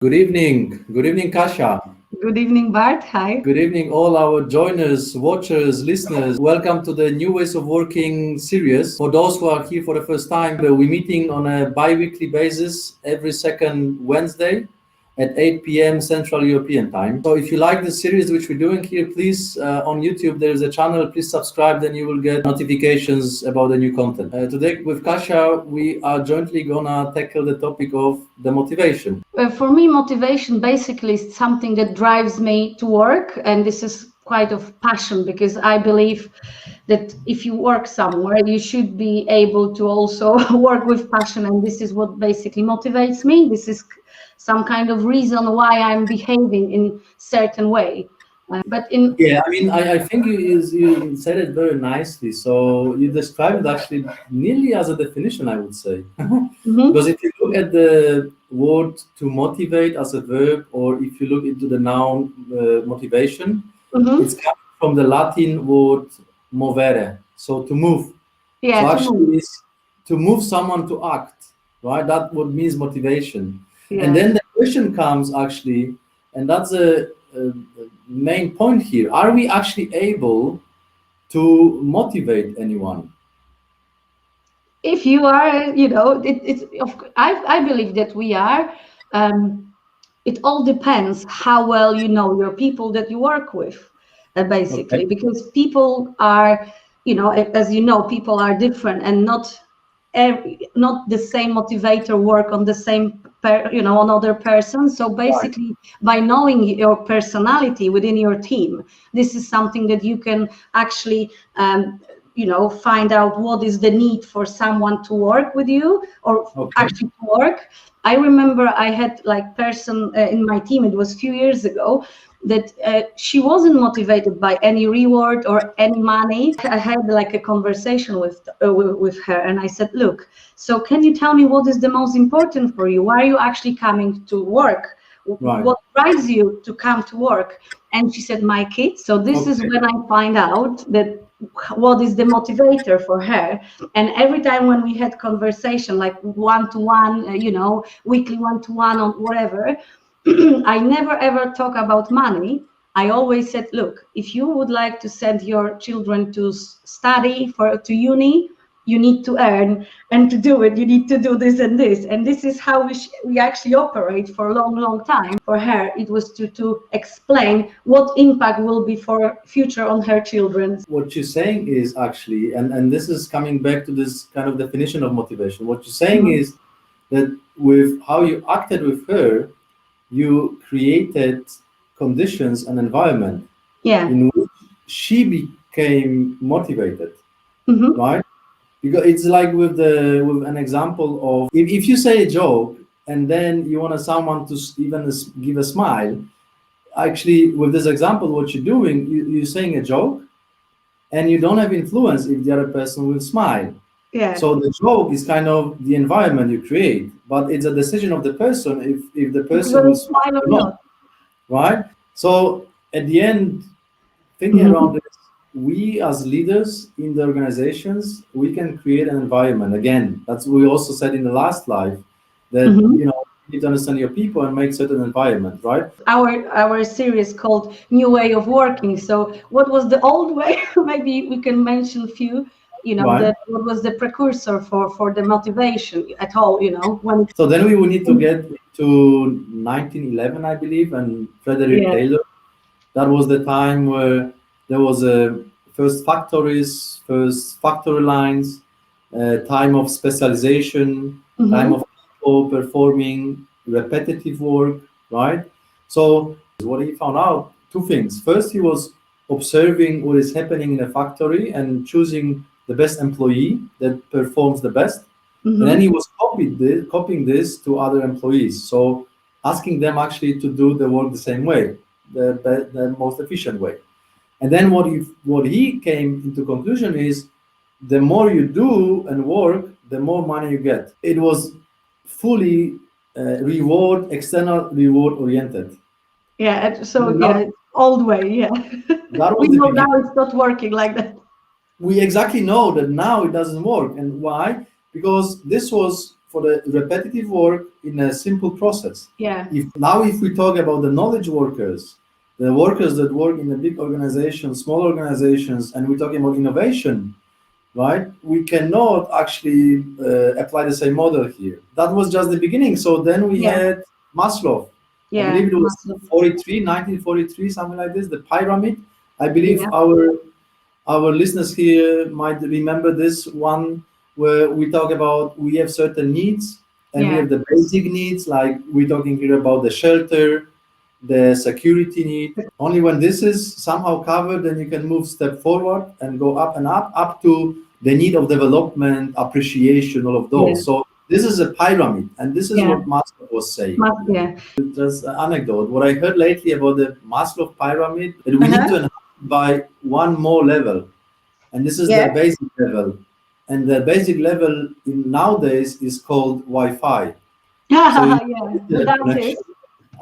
Good evening, Kasia. Good evening, Bart. Hi. Good evening, all our joiners, watchers, listeners. Welcome to the New Ways of Working series. For those who are here for the first time, we're meeting on a bi-weekly basis every second Wednesday at 8 p.m. Central European Time. So if you like the series which we're doing here, please, on YouTube, there is a channel, please subscribe, then you will get notifications about the new content. Today with Kasia, we are jointly gonna tackle the topic of the motivation. For me, motivation basically is something that drives me to work, and this is quite of passion because I believe that if you work somewhere, you should be able to also work with passion, and this is what basically motivates me. This is some kind of reason why I'm behaving in certain way. I think you said it very nicely. So you described it actually nearly as a definition, I would say. Because if you look at the word to motivate as a verb, or if you look into the noun motivation, it's coming from the Latin word movere, so to move. Yeah, So to actually, move. it's to move someone to act, right? That's what means motivation. Yeah. And then the question comes actually, and that's a main point here. Are we actually able to motivate anyone? If you are, I believe that we are. It all depends how well you know your people that you work with, basically, Okay. because people are, as you know, people are different, and not the same motivator work on the same another person. So basically, by knowing your personality within your team, this is something that you can actually find out what is the need for someone to work with you, or actually to work. I remember I had like person in my team, it was a few years ago, that she wasn't motivated by any reward or any money. I had like a conversation with her, and I said, look, so can you tell me what is the most important for you? Why are you actually coming to work? Right. What drives you to come to work? And she said, my kids. So this is when I find out that what is the motivator for her. And every time when we had conversation, like one-to-one, weekly one-to-one or whatever, I never ever talk about money. I always said, look, if you would like to send your children to study to uni, you need to earn, and to do it, you need to do this and this. And this is how we actually operate for a long, long time. For her, it was to explain what impact will be for future on her children. What you're saying is actually, and this is coming back to this kind of definition of motivation. What you're saying is that with how you acted with her, you created conditions and environment in which she became motivated, right? Because it's like with an example of if you say a joke and then you want someone to even give a smile. Actually, with this example, what you're doing, you're saying a joke, and you don't have influence if the other person will smile. Yeah. So the joke is kind of the environment you create, but it's a decision of the person if the person will smile or not, right? So at the end, thinking around this, we as leaders in the organizations, we can create an environment. Again, that's what we also said in the last live, that you need to understand your people and make certain environment, right? Our series called New Way of Working. So what was the old way? Maybe we can mention a few. That what was the precursor for the motivation at all, when. So then we will need to get to 1911, I believe, and Frederick Taylor. That was the time where there was first factories, first factory lines, time of specialization, time of people performing repetitive work, right? So what he found out, two things. First, he was observing what is happening in a factory and choosing the best employee that performs the best. And then he was copying this to other employees. So asking them actually to do the work the same way, the most efficient way. And then what he came into conclusion is the more you do and work, the more money you get. It was fully external reward oriented. Yeah, so old way, yeah. We know now it's not working like that. We exactly know that now it doesn't work. And why? Because this was for the repetitive work in a simple process. Yeah. If we talk about the knowledge workers, the workers that work in a big organization, small organizations, and we're talking about innovation, right? We cannot actually apply the same model here. That was just the beginning. So then we had Maslow. I believe it was 1943, something like this, the pyramid. I believe our listeners here might remember this one where we talk about we have certain needs and we have the basic needs, like we're talking here about the shelter, the security need. Only when this is somehow covered, then you can move step forward and go up and up to the need of development, appreciation, all of those. So this is a pyramid, and this is what Maslow was saying. Just an anecdote. What I heard lately about the Maslow pyramid, that we need to enhance by one more level, and this is the basic level. And the basic level nowadays is called Wi-Fi.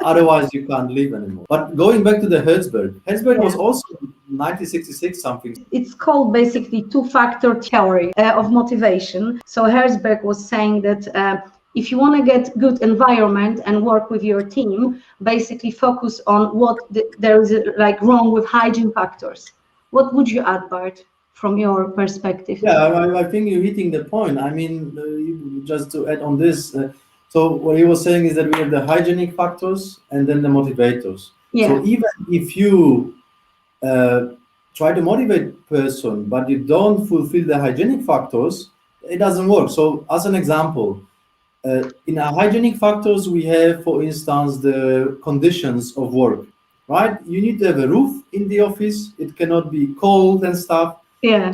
Otherwise, you can't live anymore. But going back to the Herzberg was also 1966 something. It's called basically two-factor theory of motivation. So Herzberg was saying that if you want to get good environment and work with your team, basically focus on what there is like wrong with hygiene factors. What would you add, Bart, from your perspective? Yeah, I think you're hitting the point. I mean, just to add on this, so what he was saying is that we have the hygienic factors and then the motivators. So even if you try to motivate person, but you don't fulfill the hygienic factors, it doesn't work. So as an example, in our hygienic factors, we have, for instance, the conditions of work, right? You need to have a roof in the office. It cannot be cold and stuff.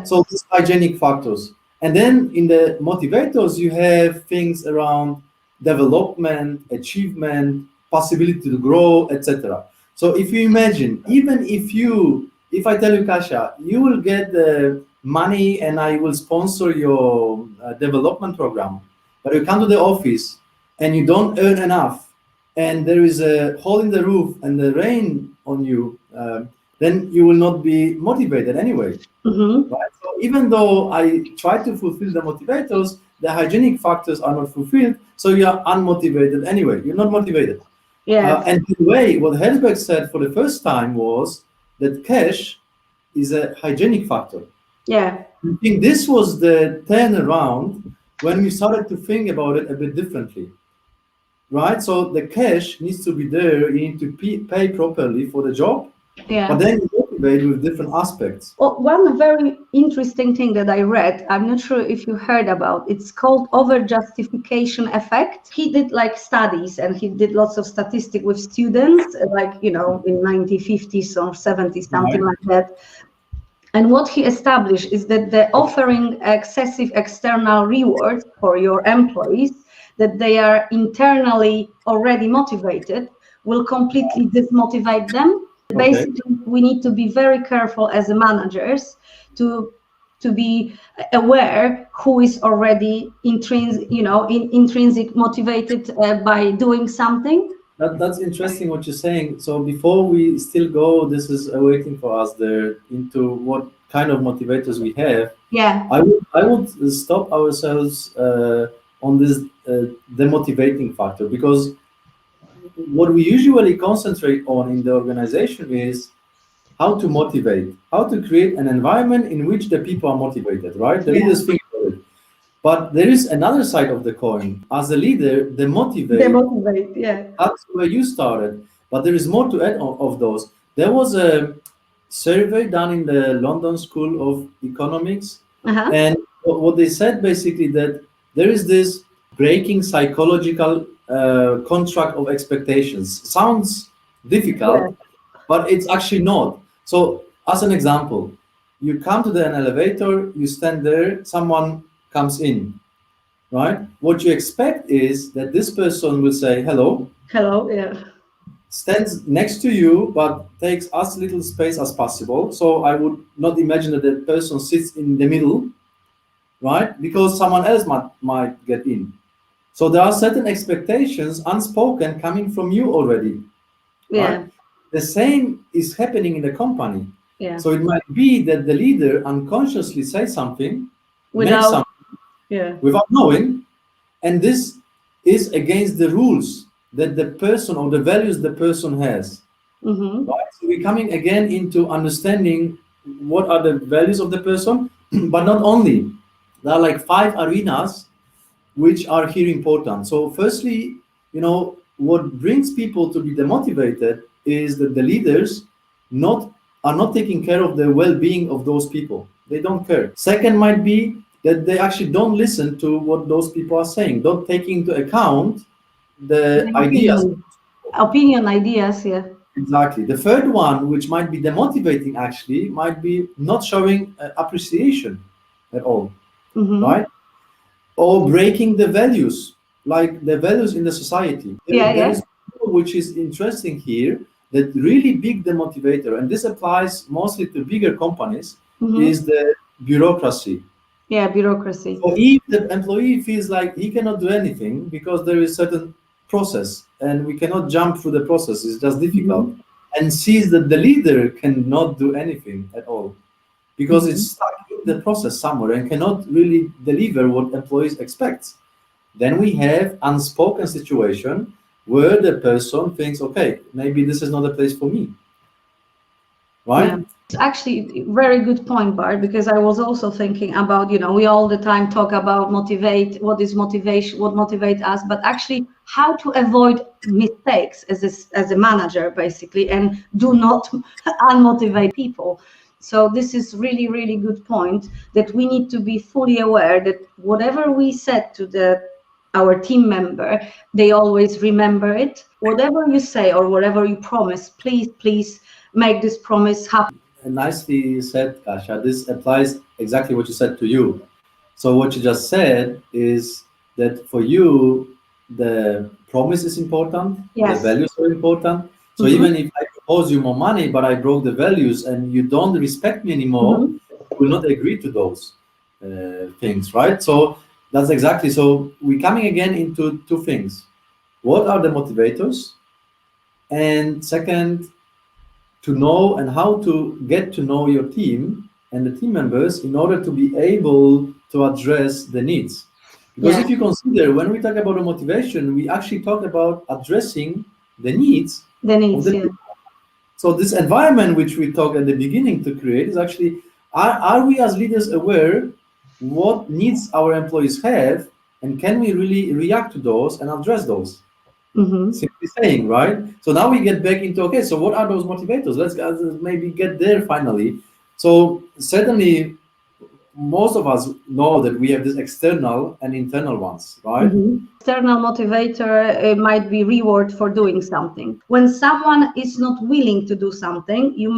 So these hygienic factors. And then in the motivators, you have things around development, achievement, possibility to grow, etc. So if you imagine, even if I tell you, Kasia, you will get the money and I will sponsor your development program, but you come to the office and you don't earn enough, and there is a hole in the roof and the rain on you, then you will not be motivated anyway. Right? So even though I try to fulfill the motivators, the hygienic factors are not fulfilled, so you are unmotivated anyway. You're not motivated. And in a way, what Herzberg said for the first time was that cash is a hygienic factor. I think this was the turnaround when we started to think about it a bit differently. Right? So the cash needs to be there. You need to pay properly for the job. But then you motivate with different aspects. Well, one very interesting thing that I read, I'm not sure if you heard about, it's called over-justification effect. He did like studies and he did lots of statistics with students, like, you know, in 1950s or 70s, something like that. And what he established is that the offering excessive external reward for your employees, that they are internally already motivated, will completely dismotivate them. Basically, we need to be very careful as managers to be aware who is already intrinsic motivated by doing something. That's interesting what you're saying. So before we still go, this is waiting for us there into what kind of motivators we have. I would stop ourselves on this demotivating factor, because what we usually concentrate on in the organization is how to motivate, how to create an environment in which the people are motivated, right? The leaders think about it. But there is another side of the coin. As a leader, demotivate, that's where you started. But there is more to add of those. There was a survey done in the London School of Economics. And what they said basically that there is this breaking psychological contract of expectations. Sounds difficult, but it's actually not. So as an example, you come to an elevator, you stand there, someone comes in, right? What you expect is that this person will say hello, stands next to you, but takes as little space as possible. So I would not imagine that the person sits in the middle, right? Because someone else might get in. So there are certain expectations unspoken coming from you already. Right? The same is happening in the company. So it might be that the leader unconsciously says something, without knowing, And this is against the rules that the person or the values the person has. Mm-hmm. Right? So we're coming again into understanding what are the values of the person, but not only. There are like 5 arenas which are here important. So firstly, what brings people to be demotivated is that the leaders are not taking care of the well-being of those people. They don't care. Second might be that they actually don't listen to what those people are saying, don't take into account the ideas. Opinion, ideas, yeah. Exactly. The third one, which might be demotivating actually, might be not showing appreciation at all, right? Or breaking the values, like the values in the society. There is, which is interesting here, that really big demotivator, and this applies mostly to bigger companies, is the bureaucracy. Yeah, bureaucracy. So if the employee feels like he cannot do anything because there is certain process and we cannot jump through the process, it's just difficult, and sees that the leader cannot do anything at all because it's stuck in the process somewhere and cannot really deliver what employees expect, then we have unspoken situation where the person thinks, okay, maybe this is not a place for me, right? Yeah. It's actually a very good point, Bart, because I was also thinking about, we all the time talk about what is motivation, what motivates us, but actually how to avoid mistakes as a manager, basically, and do not unmotivate people. So this is really, really good point, that we need to be fully aware that whatever we said to our team member, they always remember it. Whatever you say or whatever you promise, please make this promise happen. Nicely said, Kasia. This applies exactly what you said to you. So what you just said is that for you, the promise is important, the values are important. So even if I propose you more money, but I broke the values and you don't respect me anymore, you will not agree to those things, right? So that's exactly, so we're coming again into 2 things. What are the motivators? And second, to know and how to get to know your team and the team members in order to be able to address the needs. Because if you consider, when we talk about the motivation, we actually talk about addressing the needs of the people. So this environment which we talked at the beginning to create is actually, are we as leaders aware what needs our employees have, and can we really react to those and address those? Simply saying, right? So now we get back into, okay, so what are those motivators? Let's maybe get there finally. So certainly most of us know that we have this external and internal ones, right? External motivator might be reward for doing something. When someone is not willing to do something, you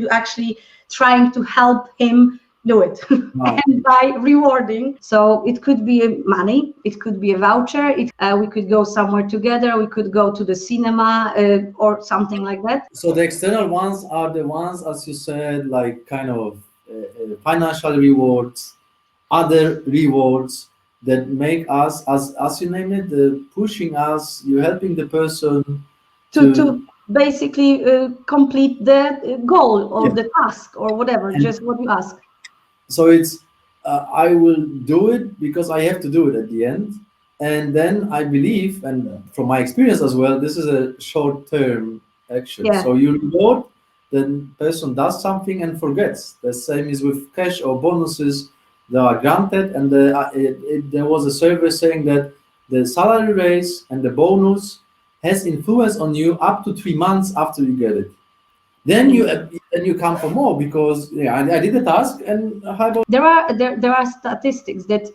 actually trying to help him do it and by rewarding. So it could be money, it could be a voucher, we could go somewhere together, we could go to the cinema or something like that. So the external ones are the ones, as you said, like kind of financial rewards, other rewards that make us, as you name it, pushing us, you're helping the person to basically complete the goal or the task or whatever, just what you ask. So it's, I will do it because I have to do it at the end. And then I believe, and from my experience as well, this is a short-term action. So you reward, then person does something and forgets. The same is with cash or bonuses that are granted. And there was a survey saying that the salary raise and the bonus has influence on you up to 3 months after you get it. Then you come for more because I did the task. And how about there are statistics that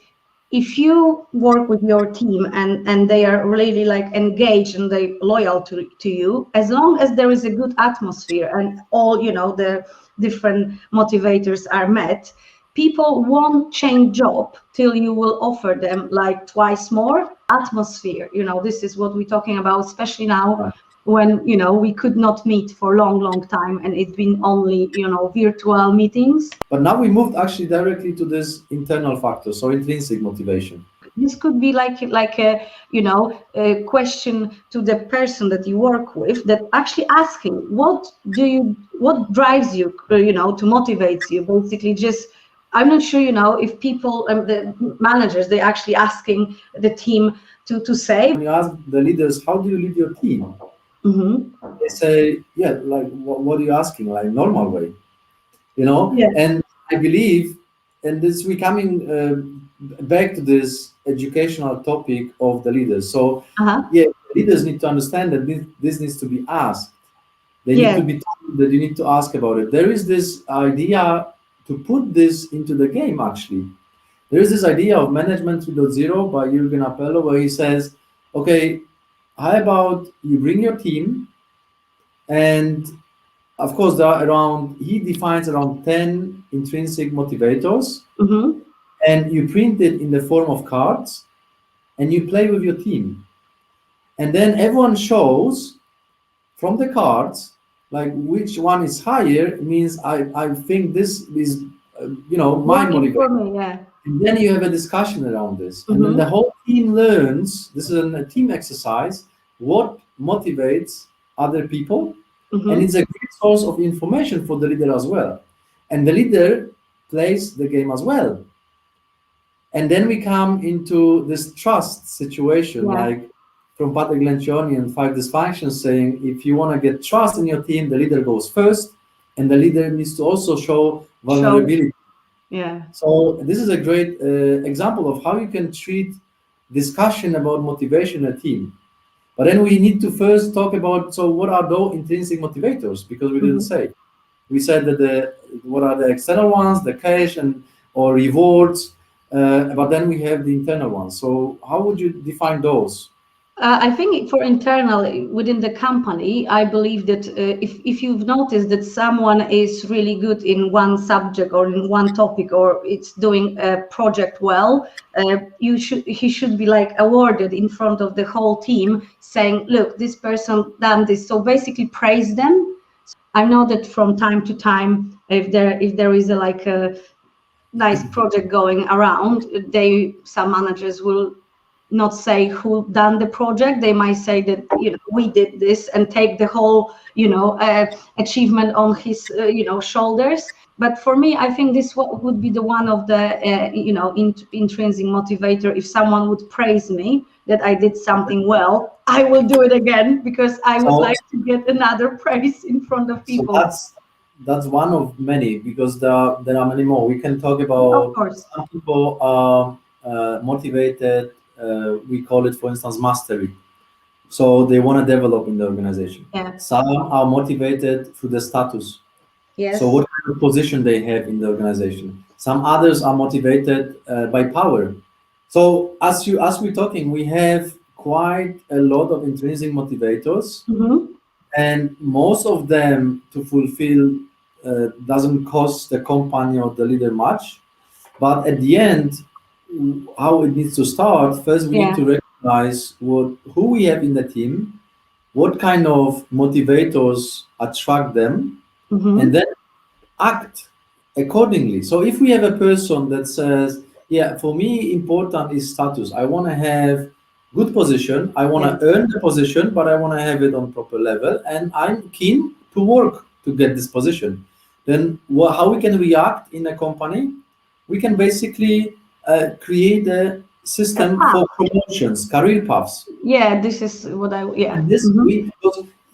if you work with your team and they are really like engaged and they loyal to you, as long as there is a good atmosphere and all the different motivators are met, people won't change job till you will offer them like twice more atmosphere. This is what we're talking about, especially now when we could not meet for long time and it's been only virtual meetings. But now we moved actually directly to this internal factor, so intrinsic motivation. This could be like a question to the person that you work with, that actually asking what drives you to motivate you, basically just I'm not sure, if people, the managers, they're actually asking the team to say. When you ask the leaders, how do you lead your team? They say, yeah, like, what are you asking? Like, normal way, Yeah. And I believe, and this we're coming back to this educational topic of the leaders. So, yeah, leaders need to understand that this needs to be asked. They need to be told that you need to ask about it. There is this idea to put this into the game, actually. There is this idea of Management 3.0 by Jürgen Appello, where he says, okay, how about you bring your team, and of course, there are he defines around 10 intrinsic motivators, and you print it in the form of cards, and you play with your team. And then everyone shows from the cards, like which one is higher, means I think this is, my motivation. And then you have a discussion around this. And then the whole team learns, this is a team exercise, what motivates other people. And it's a great source of information for the leader as well. And the leader plays the game as well. And then we come into this trust situation, like from Patrick Lencioni and 5 Dysfunctions, saying if you want to get trust in your team, the leader goes first, and the leader needs to also show vulnerability. So this is a great example of how you can treat discussion about motivation in a team. But then we need to first talk about, so what are those intrinsic motivators? Because we didn't say. We said that what are the external ones, the cash or rewards, but then we have the internal ones. So how would you define those? I think for internal within the company, I believe that if you've noticed that someone is really good in one subject or in one topic, or it's doing a project well, he should be like awarded in front of the whole team, saying, look, this person done this. So basically praise them. I know that from time to time, if there is a nice project going around, some managers will not say who done the project. They might say that we did this and take the whole achievement on his shoulders. But for me, I think this would be the one of the intrinsic motivator. If someone would praise me that I did something well, I will do it again, because I would like to get another praise in front of people. So that's one of many, because there are many more. We can talk about, of course, some people are motivated. We call it, for instance, mastery. So they want to develop in the organization. Some are motivated through the status. So what kind of position they have in the organization. Some others are motivated by power. So as we're talking, we have quite a lot of intrinsic motivators, and most of them to fulfill doesn't cost the company or the leader much. But at the end, how it needs to start, first we need to recognize who we have in the team, what kind of motivators attract them, and then act accordingly. So if we have a person that says, yeah, for me important is status, I want to have good position, I want to earn the position, but I want to have it on proper level, and I'm keen to work to get this position, then how we can react in a company? We can basically create a system for promotions, career paths. This is what And this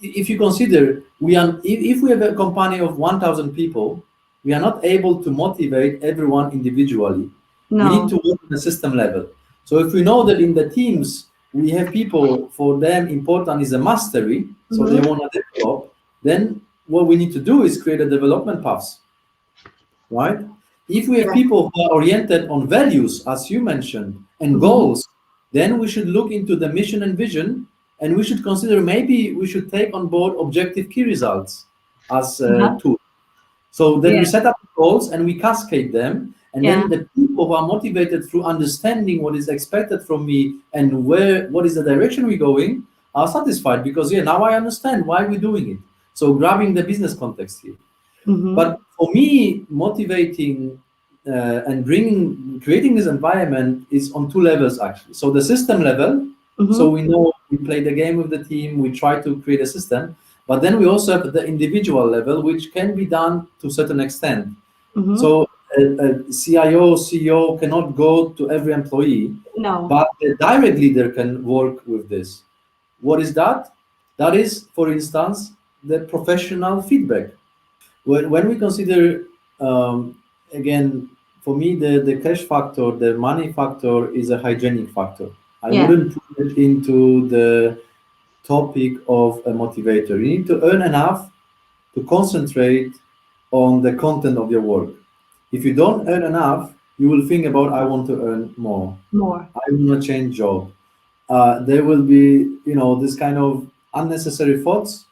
if you consider, if we have a company of 1,000 people, we are not able to motivate everyone individually. We need to work on a system level. So if we know that in the teams we have people, for them important is a mastery, so they want to develop, then what we need to do is create a development paths, right? If we have people who are oriented on values, as you mentioned, and goals, then we should look into the mission and vision, and we should consider maybe we should take on board objective key results as a tool. So then we set up goals and we cascade them, and then the people who are motivated through understanding what is expected from me and what is the direction we're going are satisfied, because now I understand why we're doing it. So grabbing the business context here. But for me, motivating and creating this environment is on 2 levels actually. So the system level, so we know we play the game with the team, we try to create a system, but then we also have the individual level, which can be done to a certain extent. So a CIO, CEO cannot go to every employee, No. but the direct leader can work with this. What is that? That is, for instance, the professional feedback. When we consider, again, for me, the cash factor, the money factor is a hygienic factor. I Yeah. wouldn't put it into the topic of a motivator. You need to earn enough to concentrate on the content of your work. If you don't earn enough, you will think about, I want to earn more. More. I will not change job. There will be, this kind of unnecessary thoughts,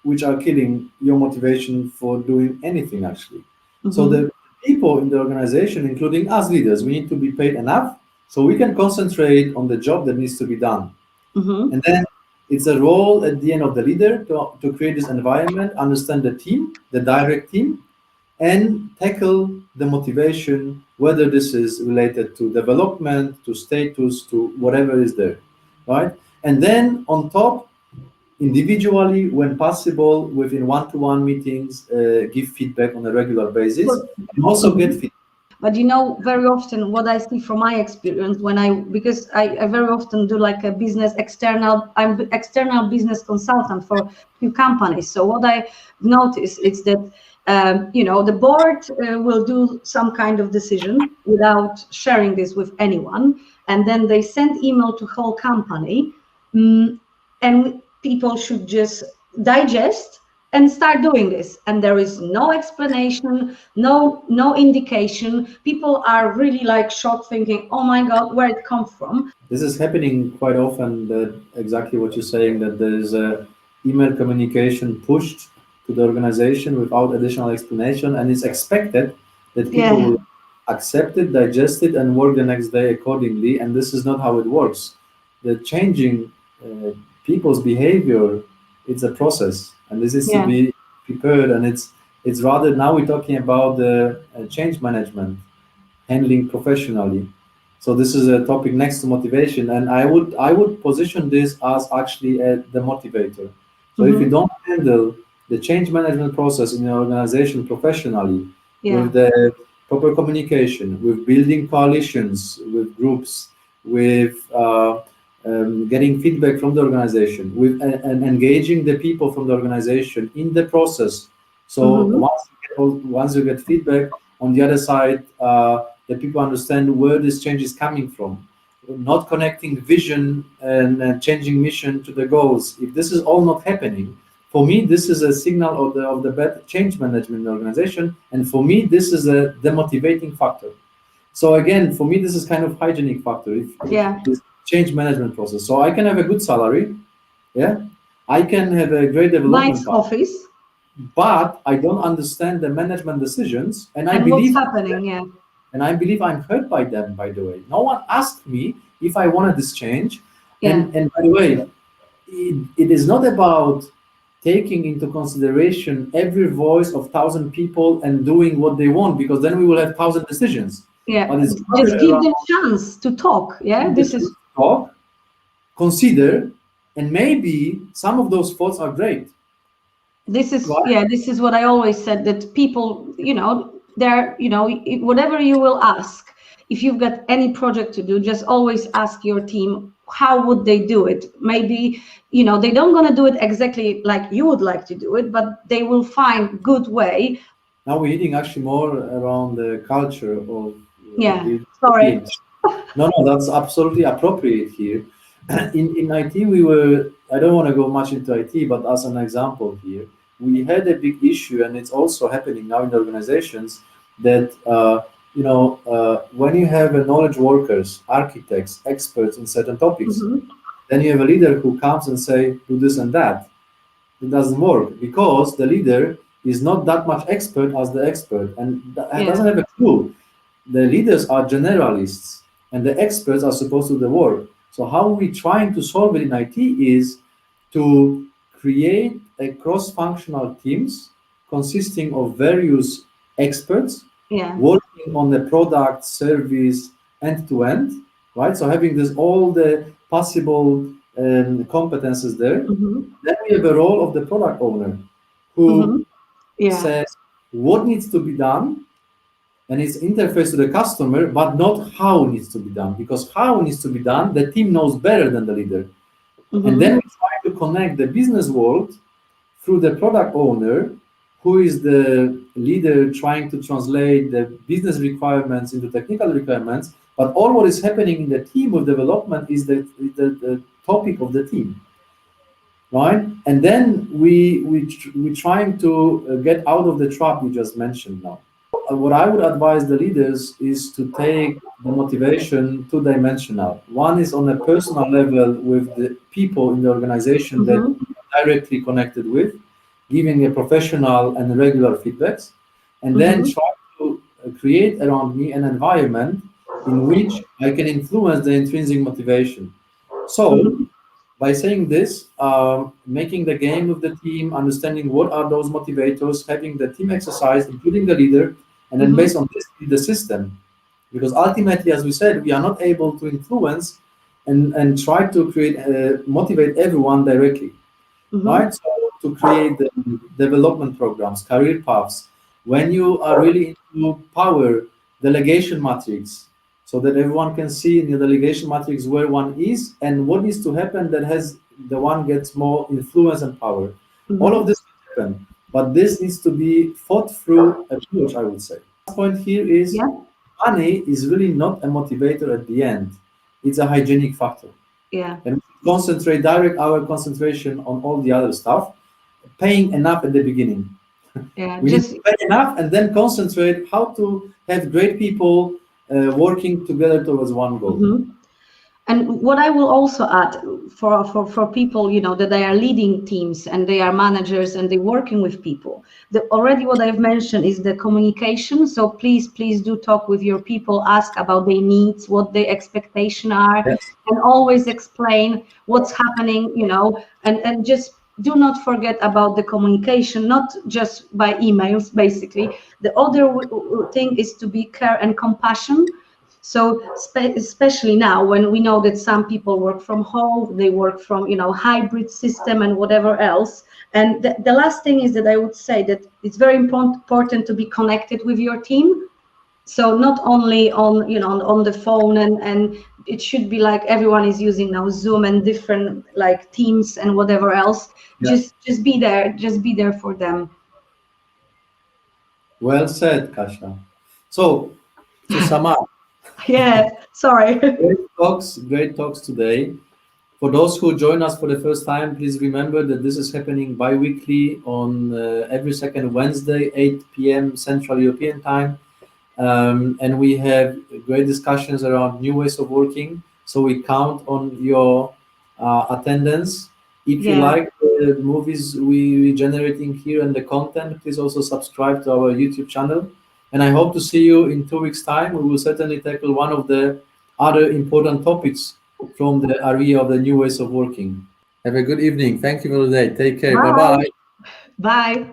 which are killing your motivation for doing anything actually. So the people in the organization, including us leaders, we need to be paid enough so we can concentrate on the job that needs to be done. And then it's a role at the end of the leader to create this environment, understand the team, the direct team, and tackle the motivation, whether this is related to development, to status, to whatever is there, right? And then on top, individually, when possible, within one-to-one meetings, give feedback on a regular basis, and also get feedback. But very often what I see from my experience because I very often do like I'm external business consultant for a few companies. So what I notice is that, the board will do some kind of decision without sharing this with anyone. And then they send email to whole company, and people should just digest and start doing this, and there is no explanation, no indication. People are really like shocked, thinking, oh my god, where it come from. This is happening quite often, that exactly what you're saying, that there is a email communication pushed to the organization without additional explanation, and it's expected that people will accept it, digest it, and work the next day accordingly. And this is not how it works. The changing people's behavior, it's a process, and this is to be prepared. And it's rather, now we're talking about the change management, handling professionally. So this is a topic next to motivation, and I would position this as actually the motivator. So if you don't handle the change management process in your organization professionally, with the proper communication, with building coalitions, with groups, with getting feedback from the organization, with and engaging the people from the organization in the process. So once you get feedback, on the other side, the people understand where this change is coming from. Not connecting vision and changing mission to the goals. If this is all not happening, for me, this is a signal of the bad change management in the organization, and for me, this is a demotivating factor. So again, for me, this is kind of hygienic factor. If this change management process. So I can have a good salary, I can have a great development nice office, but I don't understand the management decisions, and I what's believe happening, and I believe I'm hurt by them. By the way, no one asked me if I wanted this change, and by the way, it is not about taking into consideration every voice of 1,000 people and doing what they want, because then we will have 1,000 decisions. Just give them chance to talk. This is talk, consider, and maybe some of those thoughts are great. This is this is what I always said, that people, they're, whatever you will ask, if you've got any project to do, just always ask your team, how would they do it? Maybe, they don't gonna do it exactly like you would like to do it, but they will find good way. Now we're hitting actually more around the culture of sorry. No, that's absolutely appropriate here. In IT, I don't want to go much into IT, but as an example here, we had a big issue, and it's also happening now in the organizations, that when you have knowledge workers, architects, experts in certain topics, then you have a leader who comes and say, do this and that. It doesn't work, because the leader is not that much expert as the expert, and doesn't have a clue. The leaders are generalists, and the experts are supposed to do the work. So how we trying to solve it in IT is to create a cross-functional teams consisting of various experts working on the product, service, end-to-end, right? So having all the possible competences there. Then we have a role of the product owner who says what needs to be done, and it's interface to the customer, but not how it needs to be done, because how it needs to be done, the team knows better than the leader. And then we try to connect the business world through the product owner, who is the leader trying to translate the business requirements into technical requirements, but all what is happening in the team of development is the topic of the team, right? And then we're trying to get out of the trap you just mentioned now. What I would advise the leaders is to take the motivation two-dimensional. One is on a personal level with the people in the organization that you're directly connected with, giving a professional and regular feedbacks, and then try to create around me an environment in which I can influence the intrinsic motivation. So by saying this, making the game with the team, understanding what are those motivators, having the team exercise, including the leader, and then based on this, the system. Because ultimately, as we said, we are not able to influence and try to create, motivate everyone directly, right? So to create the development programs, career paths, when you are really into power, delegation matrix, so that everyone can see in the delegation matrix where one is and what needs to happen that has the one gets more influence and power. All of this will happen, but this needs to be thought through approach, I would say. Last point here is money is really not a motivator at the end. It's a hygienic factor. Yeah. And we concentrate, direct our concentration on all the other stuff, paying enough at the beginning. Yeah. We need to pay enough and then concentrate how to have great people working together towards one goal. And what I will also add for people, you know, that they are leading teams and they are managers and they're working with people. Already what I've mentioned is the communication. So please do talk with your people, ask about their needs, what their expectations are, and always explain what's happening, you know, and just do not forget about the communication, not just by emails, basically. The other thing is to be care and compassion. So especially now when we know that some people work from home, they work from, you know, hybrid system and whatever else. And the last thing is that I would say that it's very important to be connected with your team. So not only on, you know, on the phone, and it should be like everyone is using now Zoom and different like Teams and whatever else. Just be there for them. Well said, Kasia. So to sum up, yeah, sorry. great talks today. For those who join us for the first time, please remember that this is happening bi-weekly on every second Wednesday, 8 p.m. Central European time. And we have great discussions around new ways of working. So we count on your attendance. If you like the movies we're generating here and the content, please also subscribe to our YouTube channel. And I hope to see you in 2 weeks' time. We will certainly tackle one of the other important topics from the area of the new ways of working. Have a good evening. Thank you for today. Take care. Bye-bye. Bye.